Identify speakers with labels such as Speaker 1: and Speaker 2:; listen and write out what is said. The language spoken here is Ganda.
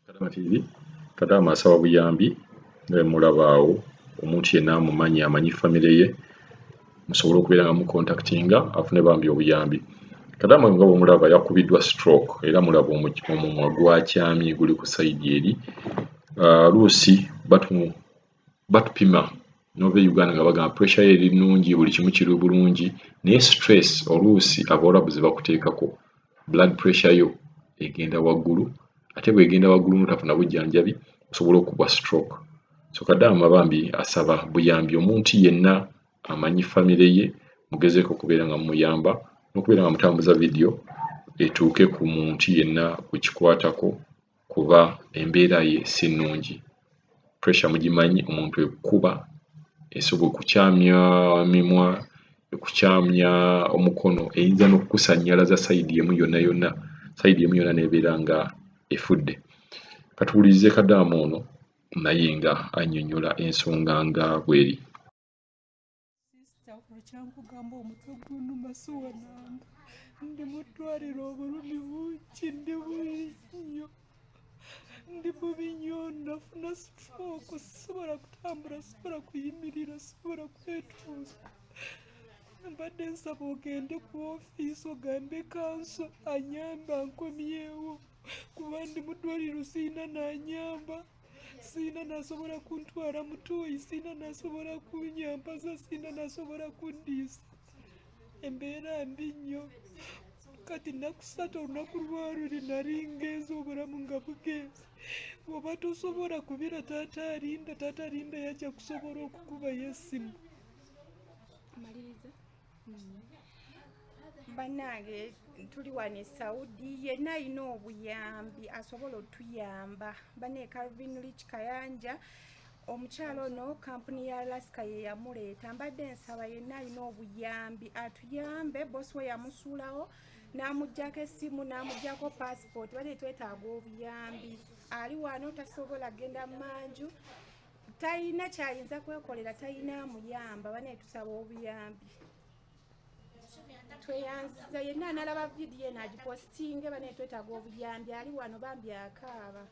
Speaker 1: Kadama TV Kadama asaba buyambi mulabaawo omuntu yenna amanyi famire ye musobole okubeera nga mukontaktinga afune bambi obuyambi. Kadama nga bw'omulaba yakubiddwa stroke era mulaba omumwa gwakyamye guli ku sayidi eri. Luusi batupima n'ova e Uganda nga bagamba pressure ye eri nnungi, buli kimu kiri bulungi, naye stress oluusi abawarabu ze bakuteekako blood pressure yo egenda waggulu, ate bw'egenda waggulu n'otafuna bujjanjabi osobola okubwa stroke. So Kadama bambi asaba buyambi omuntu yenna amanyi famire ye mugezeeko okubeera nga mumuyamba n'okubeera nga mutambuza vidiyo etuuke ku muntu yenna wekikwatako kuba embeera ye si nnungi. Pressure mugimanyi, omuntu ekukuba esobola okukyamya mimwa, okukyamya omukono, eyinza n'okukusannyalaza sayidi emu yonna n'ebeera nga efudde. Katuwulirize Kadama ono naye nga annyonnyola ensonga nga bw'eri.
Speaker 2: Kyankugamba omutwe gunnuma siwanamba, ndi mu ddwaliro obulumi bungi, ndi bubi nnyo, nafuna stroke, sisobola kutambula, sisobola kuyimirira, sisobola kwetuuza. Mbadde nsaba ogende ku ofiisi ogambe kanso anyambe ankomyewo kuba ndi mu ddwaliro siina n'anyamba, siina n'asobola kuntwala mu tooyi, siina n'asobola kunyampaza, siina n'asobola kundiisa. Embeera mbi nnyo. Kati nakusatu olunaku lwaluli nali ngenze obulamu nga bugenze. Bw'oba tosobola kubira taata alinda yajja kusobola okukubayo essimu.
Speaker 3: Bannange tuli wano e Saudi, yenna alina obuyambi asobola otuyamba. Bane Calvin Rich Kayanja omukyalo ono kampuni ya Alaska ye yamuleeta. Mbadde nsaba yenna alina obuyambi atuyambe. Bosi we yamusuulawo n'amuggyako essimu n'amuggyako passport, bane twetaaga obuyambi. Ali wano tasobola genda manju, talina kyayinza kwekolera, talina amuyamba. Bane tusaba obuyambi. Tweyanziza yenna analaba vidiyo eno agipostinge, bane twetaaga obuyambi. Ali wano bambi akaaba.